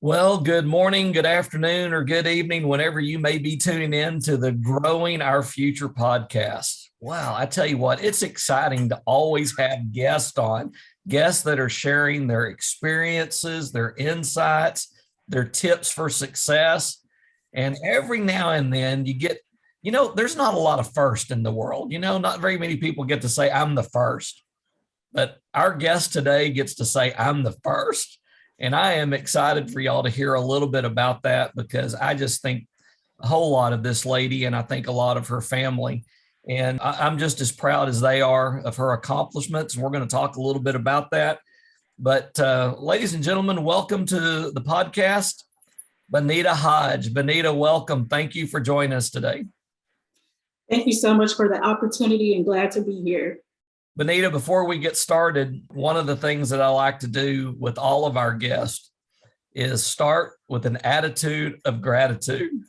Well, good morning, good afternoon, or good evening, whenever you may be tuning in to the Growing Our Future podcast. Wow, I tell you what, it's exciting to always have guests on, guests that are sharing their experiences, their insights, their tips for success. And every now and then you get, there's not a lot of first in the world. Not very many people get to say, I'm the first. But our guest today gets to say, I'm the first. And I am excited for y'all to hear a little bit about that because I just think a whole lot of this lady and I think a lot of her family. And I'm just as proud as they are of her accomplishments. And we're going to talk a little bit about that. But ladies and gentlemen, welcome to the podcast, Benita Hodge. Benita, welcome. Thank you for joining us today. Thank you so much for the opportunity and glad to be here. Benita, before we get started, one of the things that I like to do with all of our guests is start with an attitude of gratitude.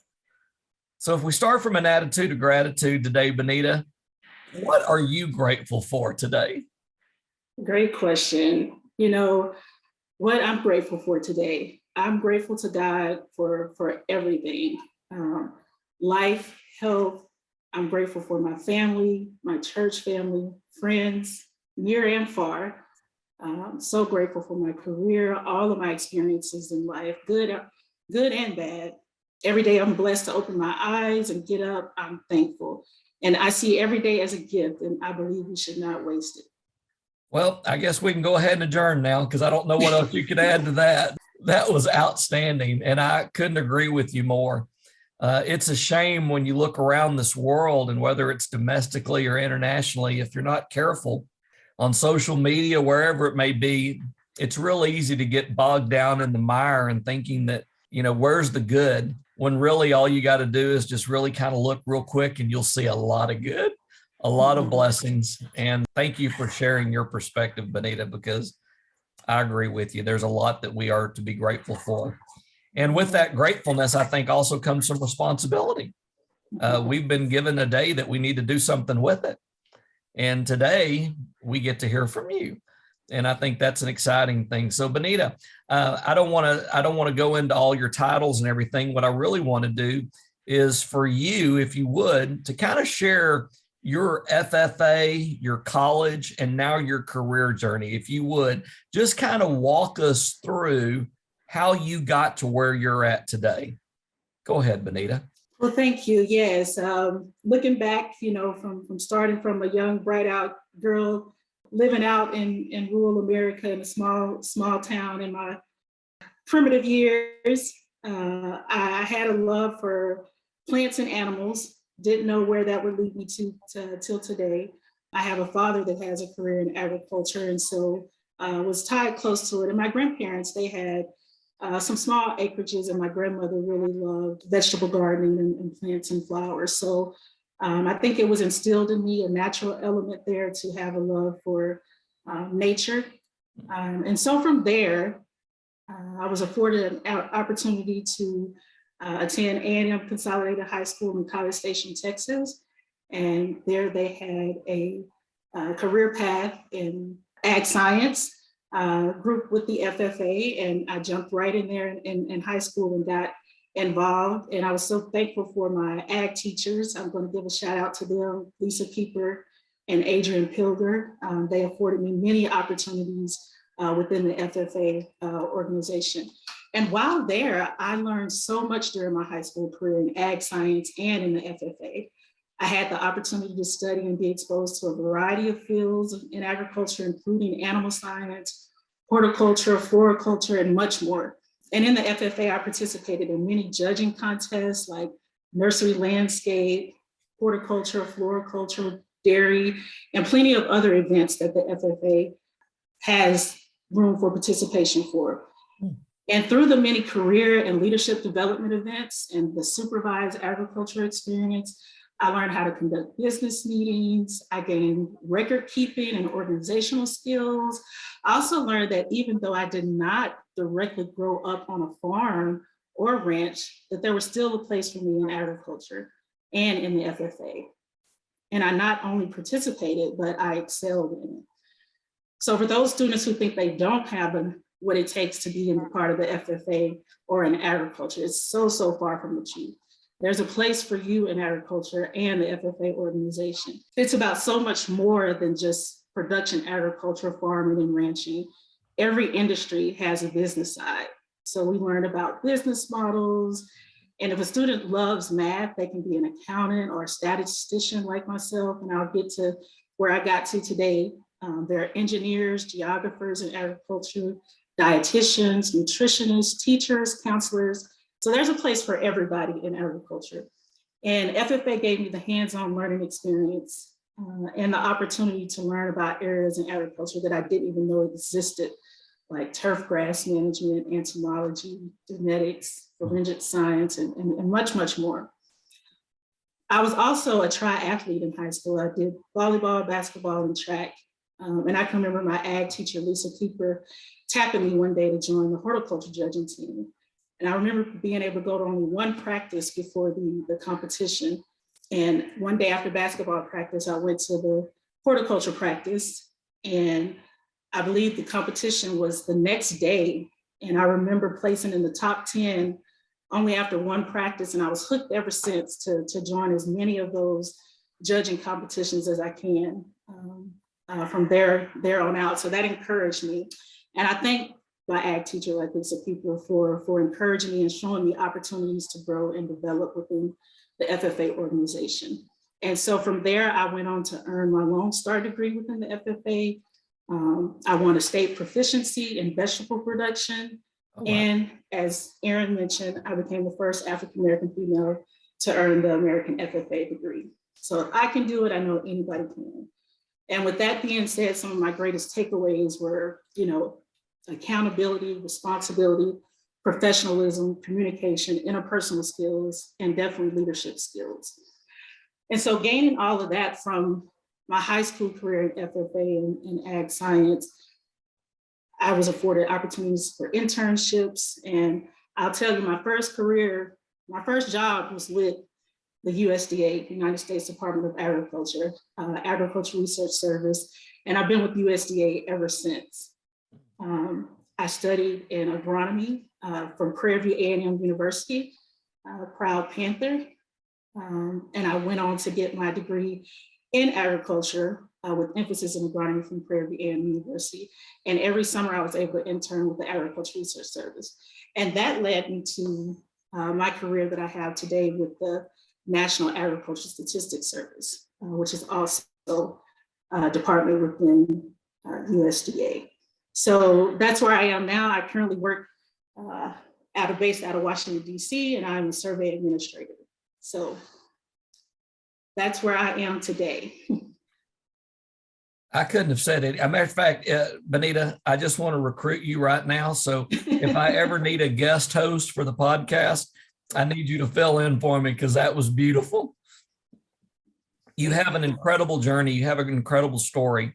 So if we start from an attitude of gratitude today, Benita, what are you grateful for today? Great question. What I'm grateful for today, I'm grateful to God for everything. Life, health. I'm grateful for my family, my church family, friends, near and far. I'm so grateful for my career, all of my experiences in life, good and bad. Every day I'm blessed to open my eyes and get up. I'm thankful. And I see every day as a gift, and I believe we should not waste it. Well, I guess we can go ahead and adjourn now because I don't know what else you could add to that. That was outstanding, and I couldn't agree with you more. It's a shame when you look around this world and whether it's domestically or internationally, if you're not careful on social media, wherever it may be, it's real easy to get bogged down in the mire and thinking that, where's the good, when really all you got to do is just really kind of look real quick and you'll see a lot of good, a lot of blessings. And thank you for sharing your perspective, Benita, because I agree with you. There's a lot that we are to be grateful for. And with that gratefulness, I think also comes some responsibility. We've been given a day that we need to do something with it. And today we get to hear from you. And I think that's an exciting thing. So Benita, I don't want to go into all your titles and everything. What I really want to do is for you, if you would, to kind of share your FFA, your college, and now your career journey. If you would, just kind of walk us through how you got to where you're at today. Go ahead, Benita. Well, thank you. Yes. Looking back, from starting from a young, bright-eyed girl living out in rural America in a small town in my primitive years, I had a love for plants and animals. Didn't know where that would lead me to till today. I have a father that has a career in agriculture, and so was tied close to it. And my grandparents, they had some small acreages, and my grandmother really loved vegetable gardening and plants and flowers. So I think it was instilled in me a natural element there to have a love for nature. And so from there, I was afforded an opportunity to attend A&M Consolidated High School in College Station, Texas. And there they had a career path in ag science. Group with the FFA, and I jumped right in there in high school and got involved. And I was so thankful for my ag teachers. I'm going to give a shout out to them, Lisa Keeper and Adrian Pilger. They afforded me many opportunities within the FFA organization. And while there, I learned so much during my high school career in ag science and in the FFA. I had the opportunity to study and be exposed to a variety of fields in agriculture, including animal science, horticulture, floriculture, and much more. And in the FFA, I participated in many judging contests like nursery landscape, horticulture, floriculture, dairy, and plenty of other events that the FFA has room for participation for. And through the many career and leadership development events and the supervised agriculture experience, I learned how to conduct business meetings. I gained record keeping and organizational skills. I also learned that even though I did not directly grow up on a farm or ranch, that there was still a place for me in agriculture and in the FFA. And I not only participated, but I excelled in it. So for those students who think they don't have an what it takes to be in the part of the FFA or in agriculture. It's so, so far from the truth. There's a place for you in agriculture and the FFA organization. It's about so much more than just production, agriculture, farming, and ranching. Every industry has a business side. So we learned about business models. And if a student loves math, they can be an accountant or a statistician like myself. And I'll get to where I got to today. There are engineers, geographers in agriculture, dietitians, nutritionists, teachers, counselors. So there's a place for everybody in agriculture. And FFA gave me the hands-on learning experience and the opportunity to learn about areas in agriculture that I didn't even know existed, like turf grass management, entomology, genetics, forensic science, and much, much more. I was also a triathlete in high school. I did volleyball, basketball, and track. And I can remember my ag teacher, Lisa Cooper, tapping me one day to join the horticulture judging team. And I remember being able to go to only one practice before the competition. And one day after basketball practice, I went to the horticulture practice, and I believe the competition was the next day. And I remember placing in the top 10 only after one practice, and I was hooked ever since to join as many of those judging competitions as I can from there on out. So that encouraged me. And I thank my ag teacher like Lisa Cooper for encouraging me and showing me opportunities to grow and develop within the FFA organization. And so from there, I went on to earn my Lone Star degree within the FFA. I won a state proficiency in vegetable production. Oh, wow. And as Erin mentioned, I became the first African-American female to earn the American FFA degree. So if I can do it, I know anybody can. And with that being said, some of my greatest takeaways were, accountability, responsibility, professionalism, communication, interpersonal skills, and definitely leadership skills. And so gaining all of that from my high school career in FFA and ag science, I was afforded opportunities for internships. And I'll tell you, my first job was with the USDA, United States Department of Agriculture, Agriculture Research Service. And I've been with USDA ever since. I studied in agronomy from Prairie View A&M University, proud Panther. And I went on to get my degree in agriculture with emphasis in agronomy from Prairie View A&M University. And every summer I was able to intern with the Agriculture Research Service. And that led me to my career that I have today with the National Agriculture Statistics Service, which is also a department within USDA. So that's where I am now. I currently work based out of Washington, D.C., and I'm a survey administrator. So that's where I am today. I couldn't have said it. As a matter of fact, Benita, I just want to recruit you right now. So if I ever need a guest host for the podcast, I need you to fill in for me because that was beautiful. You have an incredible journey. You have an incredible story.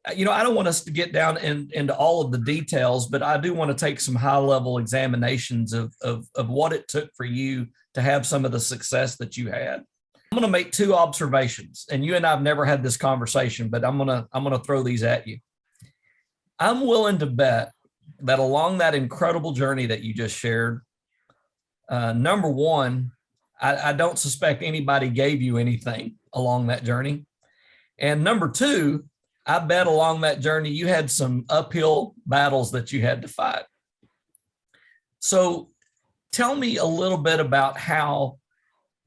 I don't want us to get down into all of the details, but I do want to take some high-level examinations of what it took for you to have some of the success that you had. I'm going to make two observations, and you and I have never had this conversation, but I'm going to throw these at you. I'm willing to bet that along that incredible journey that you just shared, number one, I don't suspect anybody gave you anything along that journey. And number two, I bet along that journey, you had some uphill battles that you had to fight. So tell me a little bit about how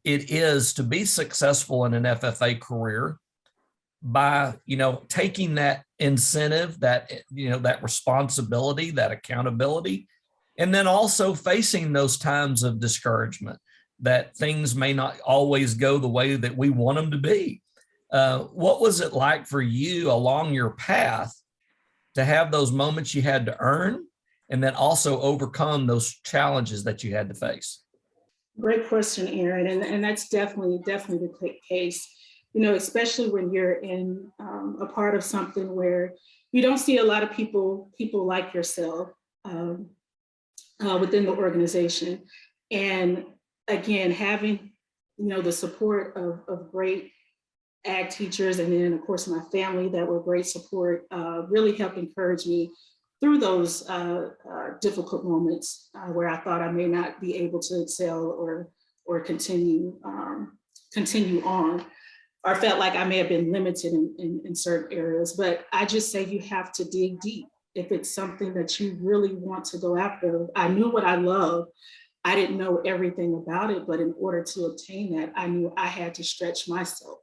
it is to be successful in an FFA career by, taking that incentive, that responsibility, that accountability, and then also facing those times of discouragement that things may not always go the way that we want them to be. What was it like for you along your path to have those moments you had to earn and then also overcome those challenges that you had to face? Great question, Erin. And that's definitely the case, especially when you're in a part of something where you don't see a lot of people like yourself within the organization. And again, having, the support of great ag teachers, and then of course my family that were great support, really helped encourage me through those difficult moments where I thought I may not be able to excel or continue on, or felt like I may have been limited in certain areas. But I just say you have to dig deep. If it's something that you really want to go after, I knew what I love. I didn't know everything about it, but in order to obtain that, I knew I had to stretch myself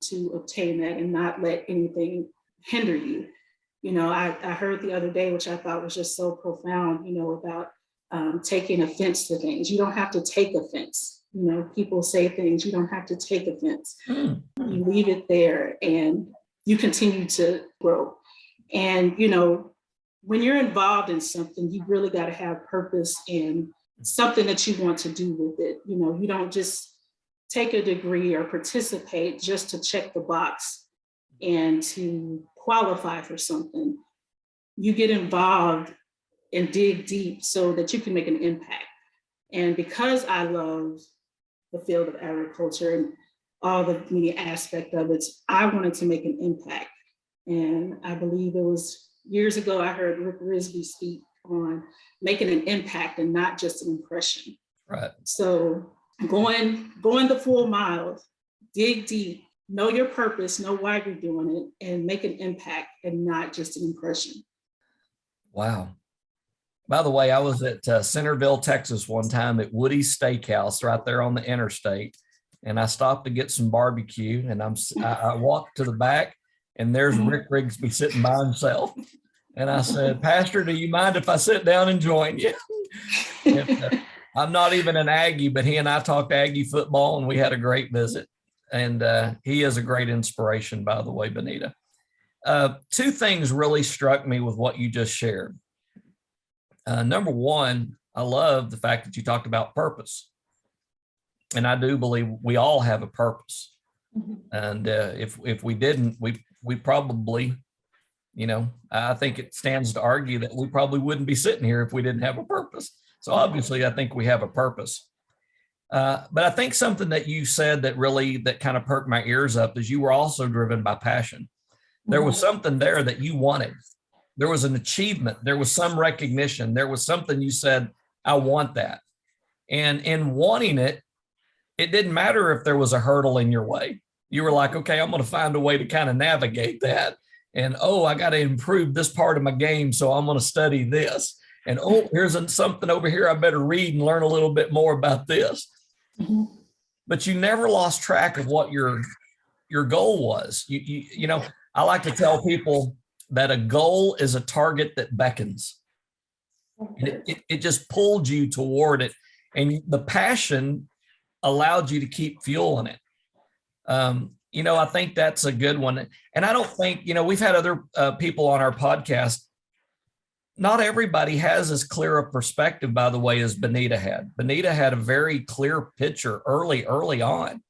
to obtain that and not let anything hinder you. You know, I heard the other day, which I thought was just so profound, you know, about taking offense to things. You don't have to take offense. You know, people say things, you don't have to take offense. You leave it there and you continue to grow. And, you know, when you're involved in something, you really got to have purpose and something that you want to do with it. You know, you don't just take a degree or participate just to check the box and to qualify for something. You get involved and dig deep so that you can make an impact. And because I love the field of agriculture and all the many aspects of it, I wanted to make an impact. And I believe it was years ago, I heard Rick Risby speak on making an impact and not just an impression. Right. So going the full mile, dig deep, know your purpose, know why you're doing it, and make an impact and not just an impression. Wow. By the way, I was at Centerville, Texas one time at Woody's Steakhouse right there on the interstate. And I stopped to get some barbecue and I walked to the back and there's Rick Rigsby sitting by himself. And I said, Pastor, do you mind if I sit down and join you? And, I'm not even an Aggie, but he and I talked Aggie football and we had a great visit. And he is a great inspiration, by the way, Benita. Two things really struck me with what you just shared. Number one, I love the fact that you talked about purpose. And I do believe we all have a purpose. And if we didn't, we probably, you know, I think it stands to argue that we probably wouldn't be sitting here if we didn't have a purpose. So obviously, I think we have a purpose. But I think something that you said that kind of perked my ears up is you were also driven by passion. There was something there that you wanted. There was an achievement. There was some recognition. There was something you said, I want that. And in wanting it, it didn't matter if there was a hurdle in your way. You were like, okay, I'm going to find a way to kind of navigate that. And, oh, I got to improve this part of my game, so I'm going to study this. And, oh, here's something over here I better read and learn a little bit more about this. But you never lost track of what your goal was. You know, I like to tell people that a goal is a target that beckons. And it just pulled you toward it. And the passion allowed you to keep fueling it. You know, I think that's a good one. And I don't think, you know, we've had other people on our podcast. Not everybody has as clear a perspective, by the way, as Benita had. Benita had a very clear picture early on.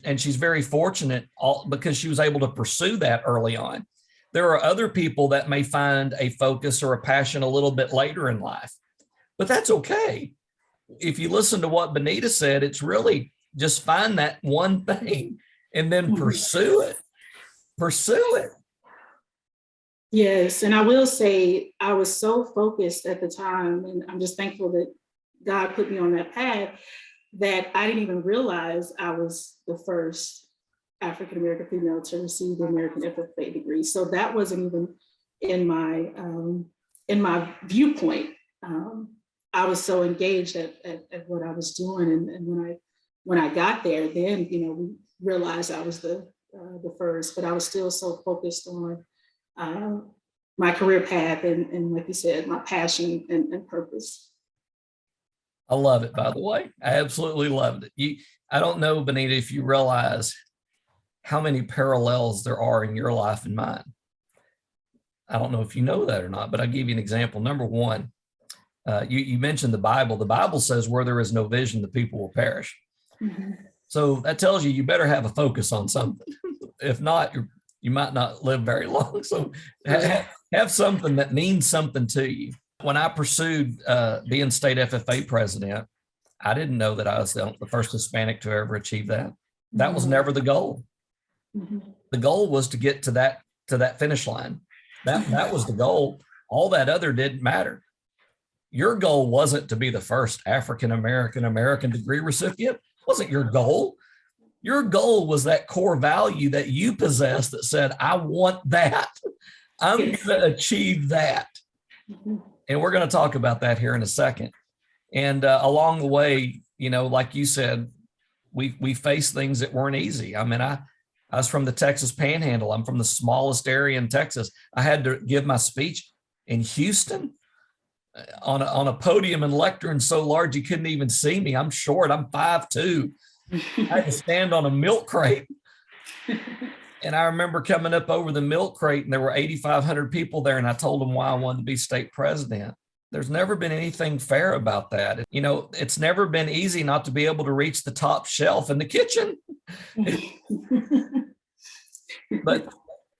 And she's very fortunate because she was able to pursue that early on. There are other people that may find a focus or a passion a little bit later in life, but that's okay. If you listen to what Benita said, it's really just find that one thing and then pursue it. Pursue it. Yes. And I will say I was so focused at the time, and I'm just thankful that God put me on that path, that I didn't even realize I was the first African-American female to receive the American FFA degree. So that wasn't even in my viewpoint. I was so engaged at what I was doing. And when I got there, then, you know, we realized I was the first, but I was still so focused on my career path and like you said, my passion and purpose. I love it, by the way. I absolutely loved it. I don't know, Benita, if you realize how many parallels there are in your life and mine. I don't know if you know that or not, but I'll give you an example. Number one, you mentioned the Bible. The Bible says where there is no vision, the people will perish. So that tells you better have a focus on something. If not, you might not live very long. So have something that means something to you. When I pursued being state FFA president, I didn't know that I was the first Hispanic to ever achieve that. That was never the goal. The goal was to get to that finish line. That was the goal. All that other didn't matter. Your goal wasn't to be the first African-American degree recipient. Wasn't your goal. Your goal was that core value that you possess that said, I want that. I'm going to achieve that. And we're going to talk about that here in a second. And along the way, you know, like you said, we faced things that weren't easy. I mean, I was from the Texas Panhandle. I'm from the smallest area in Texas. I had to give my speech in Houston on a podium and lectern so large you couldn't even see me. I'm short. I'm 5'2". I had to stand on a milk crate. And I remember coming up over the milk crate and there were 8,500 people there. And I told them why I wanted to be state president. There's never been anything fair about that. You know, it's never been easy not to be able to reach the top shelf in the kitchen. But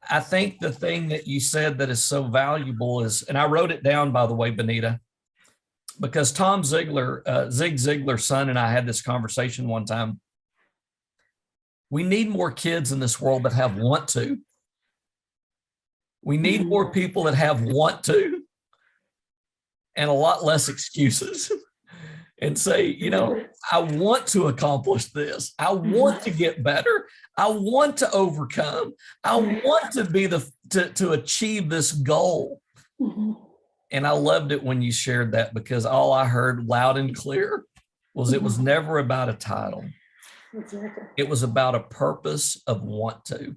I think the thing that you said that is so valuable is, and I wrote it down, by the way, Benita, because Tom Ziglar, Zig Ziglar's son, and I had this conversation one time. We need more kids in this world that have want to. We need more people that have want to, and a lot less excuses. And say, you know, I want to accomplish this. I want to get better. I want to overcome. I want to be to achieve this goal. And I loved it when you shared that, because all I heard loud and clear was it was never about a title. Exactly. It was about a purpose of want to.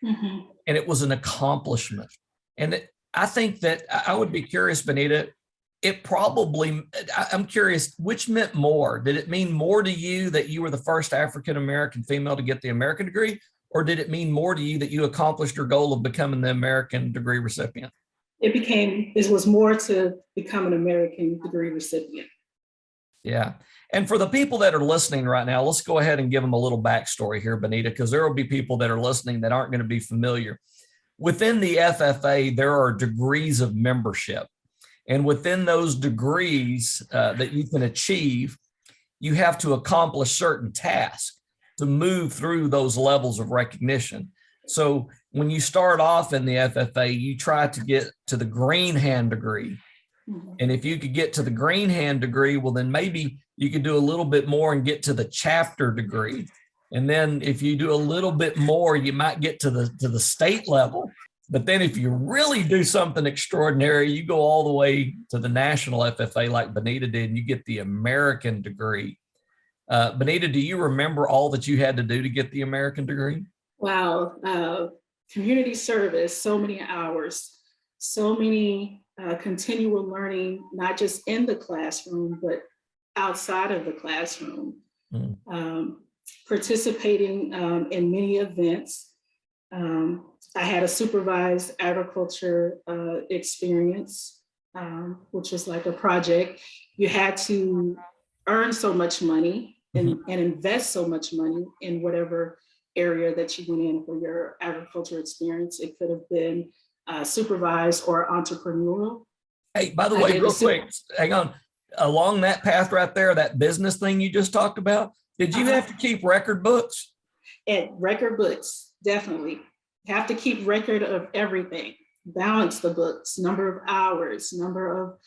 And it was an accomplishment. And I think that I would be curious, Benita, I'm curious, which meant more? Did it mean more to you that you were the first African-American female to get the American degree? Or did it mean more to you that you accomplished your goal of becoming the American degree recipient? It was more to become an American degree recipient. Yeah. And for the people that are listening right now, let's go ahead and give them a little backstory here, Benita, because there will be people that are listening that aren't going to be familiar. Within the FFA, there are degrees of membership. And within those degrees that you can achieve, you have to accomplish certain tasks to move through those levels of recognition. So when you start off in the FFA, you try to get to the green hand degree. And if you could get to the green hand degree, well, then maybe you could do a little bit more and get to the chapter degree. And then if you do a little bit more, you might get to the state level. But then if you really do something extraordinary, you go all the way to the national FFA like Benita did, and you get the American degree. Benita, do you remember all that you had to do to get the American degree? Wow. Community service, so many hours, so many continual learning, not just in the classroom, but outside of the classroom. Participating in many events. I had a supervised agriculture experience, which was like a project. You had to earn so much money and invest so much money in whatever area that you went in for your agriculture experience. It could have been supervised or entrepreneurial. Hey, by the way, real quick, hang on. Along that path right there, that business thing you just talked about, did you have to keep record books? And record books, definitely. Have to keep record of everything. Balance the books, number of hours, number of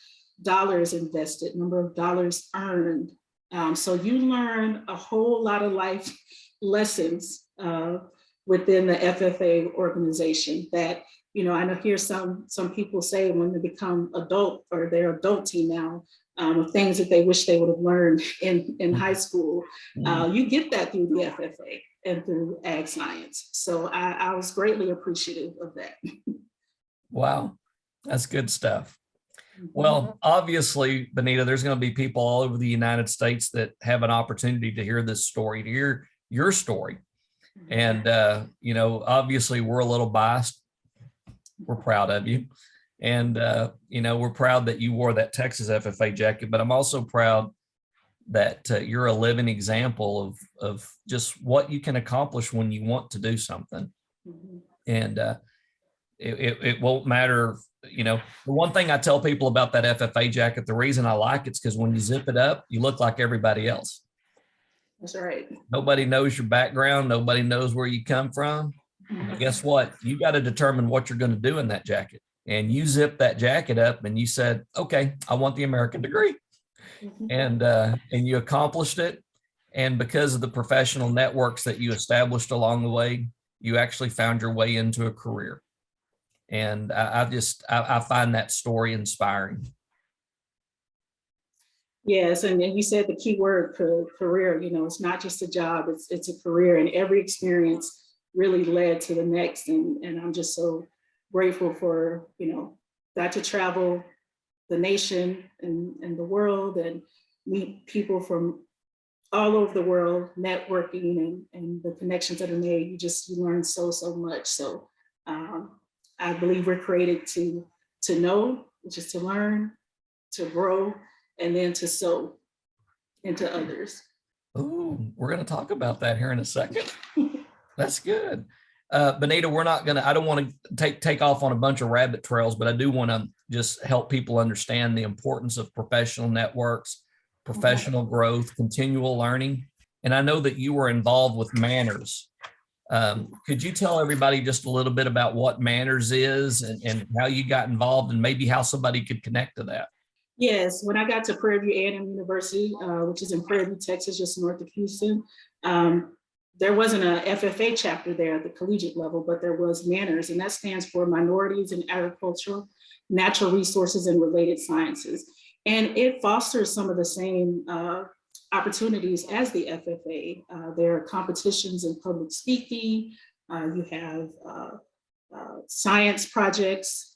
dollars invested, number of dollars earned. So you learn a whole lot of life lessons within the FFA organization that, you know, I know hear some people say when they become adult or they're adulting now, things that they wish they would have learned in high school. You get that through the FFA and through ag science. So I was greatly appreciative of that. Wow, that's good stuff. Well, obviously, Benita, there's going to be people all over the United States that have an opportunity to hear this story, to hear your story. And, you know, obviously we're a little biased. We're proud of you. And, you know, we're proud that you wore that Texas FFA jacket, but I'm also proud that you're a living example of just what you can accomplish when you want to do something. And it won't matter. You know, the one thing I tell people about that FFA jacket, the reason I like it's because when you zip it up, you look like everybody else. That's right. Nobody knows your background. Nobody knows where you come from. But guess what? You got to determine what you're going to do in that jacket. and you zipped that jacket up and you said, okay, I want the American degree. And you accomplished it. And because of the professional networks that you established along the way, you actually found your way into a career. And I find that story inspiring. Yes, and you said the key word, career. It's not just a job; it's a career, and every experience really led to the next. And I'm just so grateful for got to travel the nation and the world and meet people from all over the world, networking and the connections that are made. You learn so much. So I believe we're created to know, which is to learn, to grow, and then to sow into others. Oh, we're going to talk about that here in a second. That's good. Benita, I don't want to take off on a bunch of rabbit trails, but I do want to just help people understand the importance of professional networks, professional growth, continual learning. And I know that you were involved with Manners. Could you tell everybody just a little bit about what Manners is and how you got involved and maybe how somebody could connect to that? Yes, when I got to Prairie View A&M University, which is in Prairie View, Texas, just north of Houston, there wasn't a FFA chapter there at the collegiate level, but there was Manners, and that stands for Minorities in Agricultural, Natural Resources, and Related Sciences. And it fosters some of the same opportunities as the FFA. There are competitions in public speaking, you have science projects,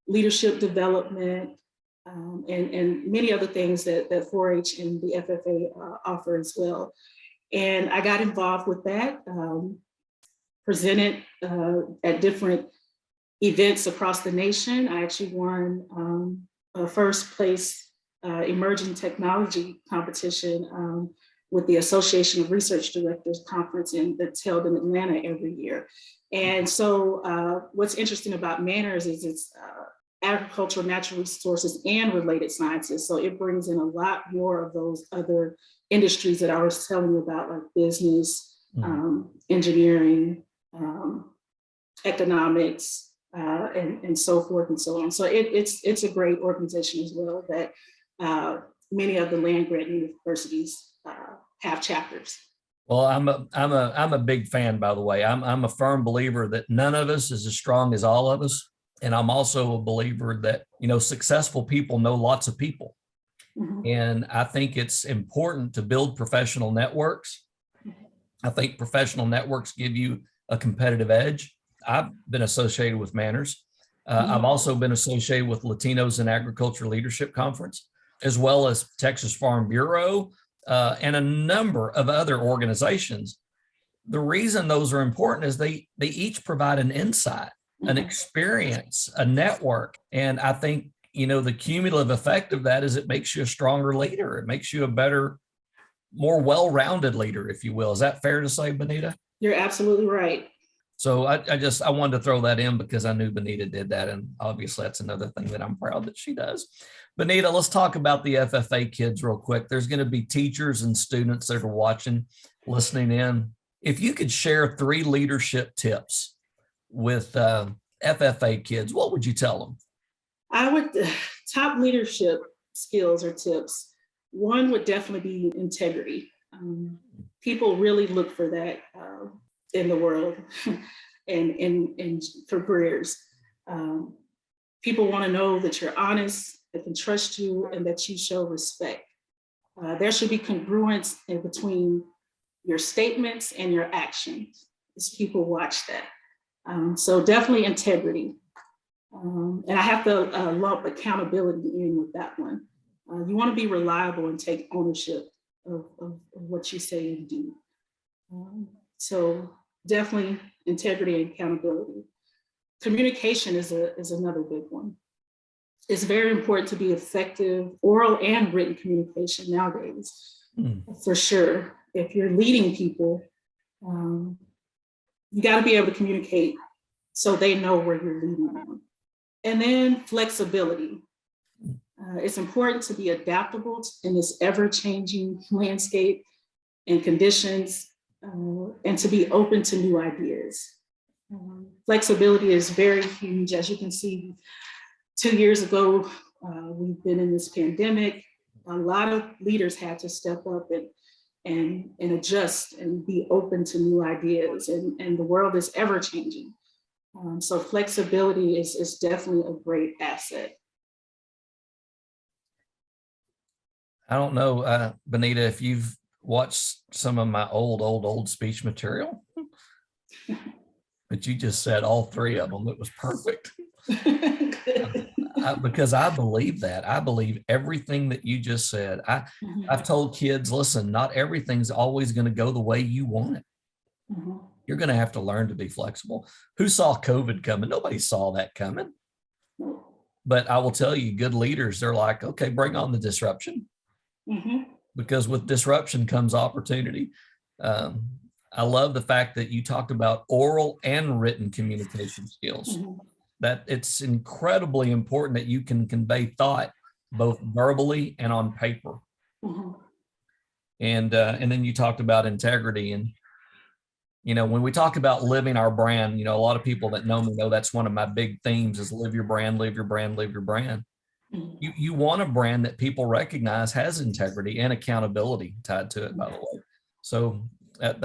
leadership development, and many other things that 4-H and the FFA offer as well. And I got involved with that, presented at different events across the nation. I actually won a first place emerging technology competition with the Association of Research Directors Conference that's held in Atlanta every year. And so what's interesting about Manners is it's agricultural, natural resources, and related sciences. So it brings in a lot more of those other industries that I was telling you about, like business, engineering, economics, and so forth and so on. So it's a great organization as well that many of the land-grant universities have chapters. Well, I'm a big fan, by the way. I'm a firm believer that none of us is as strong as all of us. And I'm also a believer that, successful people know lots of people. Mm-hmm. And I think it's important to build professional networks. I think professional networks give you a competitive edge. I've been associated with Manners. I've also been associated with Latinos in Agriculture Leadership Conference, as well as Texas Farm Bureau, and a number of other organizations. The reason those are important is they each provide an insight, an experience, a network. And I think, the cumulative effect of that is it makes you a stronger leader. It makes you a better, more well-rounded leader, if you will. Is that fair to say, Benita? You're absolutely right. So I wanted to throw that in because I knew Benita did that. And obviously that's another thing that I'm proud that she does. Benita, let's talk about the FFA kids real quick. There's going to be teachers and students that are watching, listening in. If you could share 3 leadership tips with FFA kids, what would you tell them? Top leadership skills or tips. One would definitely be integrity. People really look for that in the world and for careers. People want to know that you're honest, they can trust you, and that you show respect. There should be congruence in between your statements and your actions as people watch that. So definitely integrity. And I have to lump accountability in with that one. You want to be reliable and take ownership of what you say and do. So definitely integrity and accountability. Communication is another big one. It's very important to be effective oral and written communication nowadays, for sure. If you're leading people, you got to be able to communicate so they know where you're leading them. And then flexibility. It's important to be adaptable in this ever-changing landscape and conditions, and to be open to new ideas. flexibility is very huge. As you can see, 2 years ago, we've been in this pandemic. A lot of leaders had to step up and adjust and be open to new ideas. And the world is ever changing. So flexibility is definitely a great asset. I don't know, Benita, if you've watched some of my old speech material, but you just said all three of them. It was perfect. Because I believe that. I believe everything that you just said. I've told kids, listen, not everything's always going to go the way you want it. You're going to have to learn to be flexible. Who saw COVID coming? Nobody saw that coming. But I will tell you, good leaders, they're like, okay, bring on the disruption. Because with disruption comes opportunity. I love the fact that you talked about oral and written communication skills. That it's incredibly important that you can convey thought both verbally and on paper. And then you talked about integrity. And, you know, when we talk about living our brand, you know, a lot of people that know me know that's one of my big themes is live your brand, live your brand, live your brand. You want a brand that people recognize has integrity and accountability tied to it, by the way. So that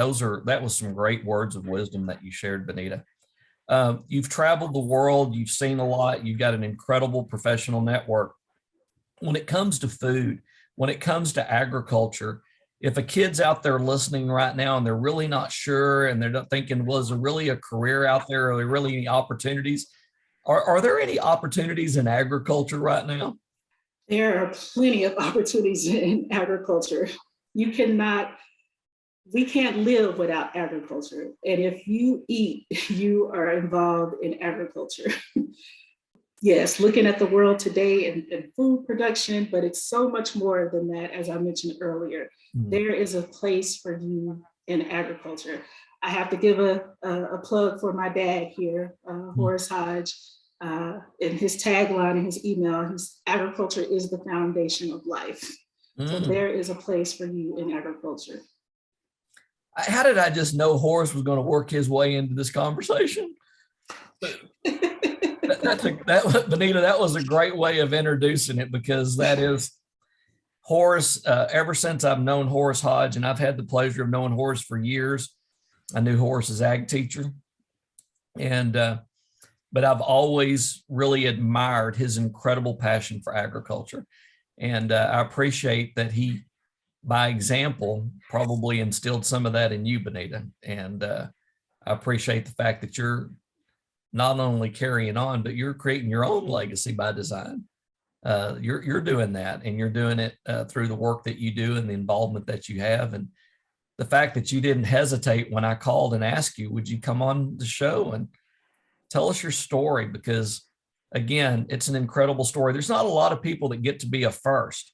was some great words of wisdom that you shared, Benita. You've traveled the world, you've seen a lot, you've got an incredible professional network. When it comes to food, when it comes to agriculture, if a kid's out there listening right now and they're really not sure and they're not thinking, well, is there really a career out there? Are there really any opportunities? Are there any opportunities in agriculture right now? There are plenty of opportunities in agriculture. We can't live without agriculture. And if you eat, you are involved in agriculture. Yes, looking at the world today and food production, but it's so much more than that, as I mentioned earlier. There is a place for you in agriculture. I have to give a plug for my dad here, Horace Hodge. In his tagline in his email, agriculture is the foundation of life. So there is a place for you in agriculture. How did I just know Horace was going to work his way into this conversation? Benita, that was a great way of introducing it, because that is Horace. Ever since I've known Horace Hodge, and I've had the pleasure of knowing Horace for years. I knew Horace's ag teacher, but I've always really admired his incredible passion for agriculture. And I appreciate that he, by example, probably instilled some of that in you, Benita. And I appreciate the fact that you're not only carrying on, but you're creating your own legacy by design. You're doing that, and you're doing it through the work that you do and the involvement that you have. And the fact that you didn't hesitate when I called and asked you, would you come on the show and tell us your story? Because again, it's an incredible story. There's not a lot of people that get to be a first.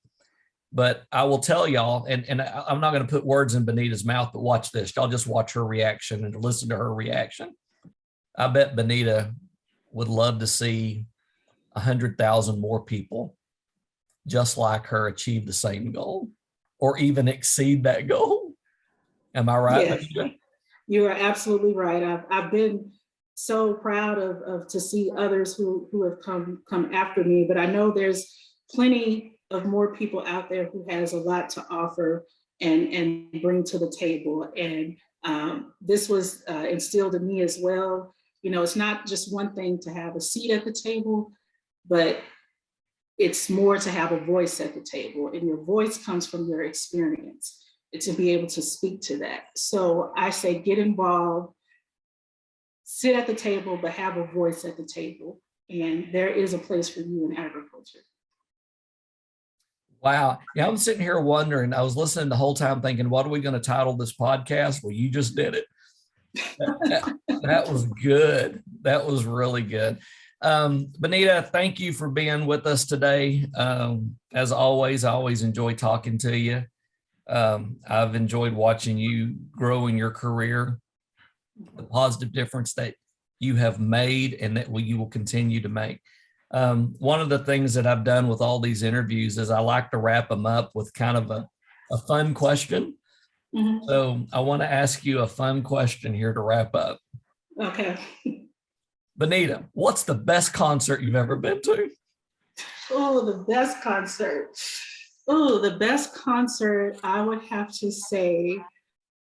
But I will tell y'all, and I'm not going to put words in Benita's mouth, but watch this. Y'all just watch her reaction and listen to her reaction. I bet Benita would love to see 100,000 more people just like her achieve the same goal or even exceed that goal. Am I right, Yes, Benita? you are absolutely right. I've been so proud of to see others who have come after me, but I know there's plenty of more people out there who has a lot to offer and bring to the table. And this was instilled in me as well. You know, it's not just one thing to have a seat at the table, but it's more to have a voice at the table. And your voice comes from your experience, and to be able to speak to that. So I say, get involved, sit at the table, but have a voice at the table. And there is a place for you in agriculture. Wow. Yeah, I'm sitting here wondering, I was listening the whole time thinking, what are we going to title this podcast? Well, you just did it. That was good. That was really good. Benita, thank you for being with us today. As always, I always enjoy talking to you. I've enjoyed watching you grow in your career, the positive difference that you have made and that you will continue to make. One of the things that I've done with all these interviews is I like to wrap them up with kind of a fun question. So I want to ask you a fun question here to wrap up. Okay. Benita, what's the best concert you've ever been to? Oh, the best concert. Oh, the best concert I would have to say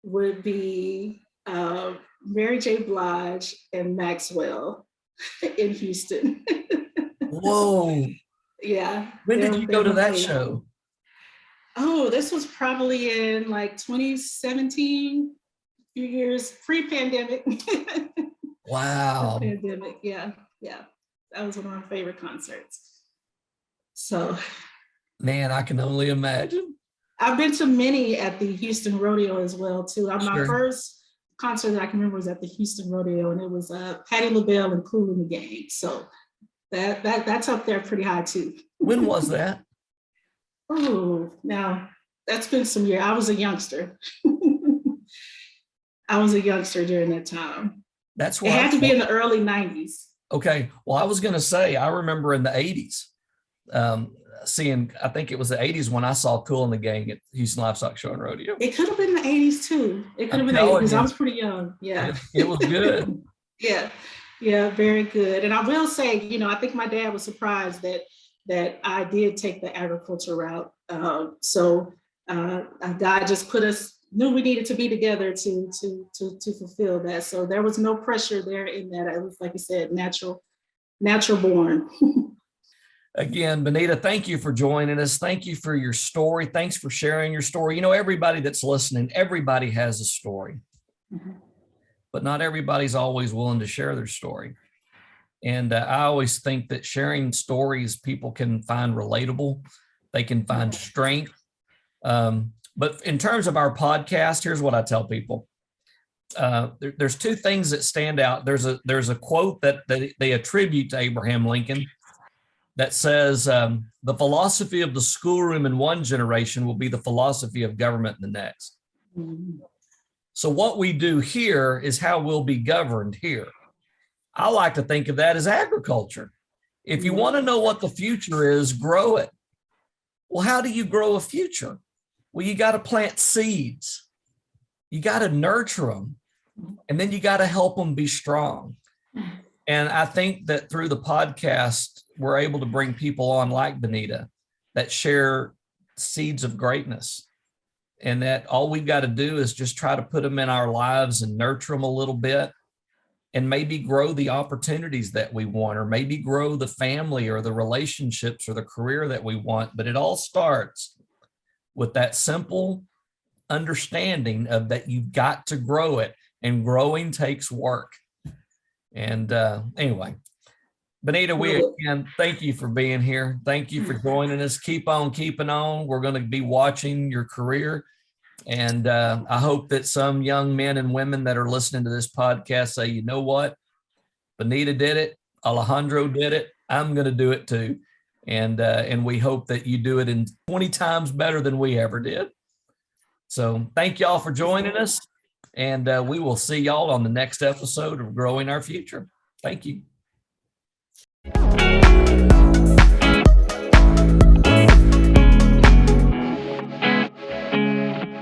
would be Mary J. Blige and Maxwell in Houston. Whoa. Yeah. When did you go to that show? Oh, this was probably in like 2017, a few years pre-pandemic. Wow. Pandemic, yeah. That was one of my favorite concerts. So, man, I can only imagine. I've been to many at the Houston Rodeo as well too. Sure. My first concert that I can remember was at the Houston Rodeo, and it was Patti LaBelle and Kool and the Gang. So that's up there pretty high too. When was that? Oh, now that's been some years. I was a youngster. I was a youngster during that time. That's why it had to be in the early 90s. Okay. Well, I was going to say, I remember in the 80s seeing, I think it was the 80s when I saw Kool and the Gang at Houston Livestock Show and Rodeo. It could have been the 80s too. It could have been the 80s because I was pretty young. Yeah. It was good. Yeah, very good. And I will say, I think my dad was surprised that I did take the agriculture route. So God just knew we needed to be together to fulfill that. So there was no pressure there in that. It was, like you said, natural born. Again, Benita, thank you for joining us. Thank you for your story. Thanks for sharing your story. Everybody that's listening, everybody has a story, but not everybody's always willing to share their story. And I always think that sharing stories, people can find relatable. They can find strength. But in terms of our podcast, here's what I tell people. There's two things that stand out. There's a quote that they attribute to Abraham Lincoln that says, the philosophy of the schoolroom in one generation will be the philosophy of government in the next. So what we do here is how we'll be governed here. I like to think of that as agriculture. If you want to know what the future is, grow it. Well, how do you grow a future? Well, you got to plant seeds. You got to nurture them, and then you got to help them be strong. And I think that through the podcast, we're able to bring people on like Benita that share seeds of greatness, and that all we've got to do is just try to put them in our lives and nurture them a little bit, and maybe grow the opportunities that we want, or maybe grow the family or the relationships or the career that we want. But it all starts with that simple understanding of that you've got to grow it, and growing takes work. And anyway, Benita, we again thank you for being here. Thank you for joining us. Keep on keeping on. We're going to be watching your career. And I hope that some young men and women that are listening to this podcast say, you know what? Benita did it. Alejandro did it. I'm going to do it too. And we hope that you do it in 20 times better than we ever did. So thank y'all for joining us. And we will see y'all on the next episode of Growing Our Future. Thank you.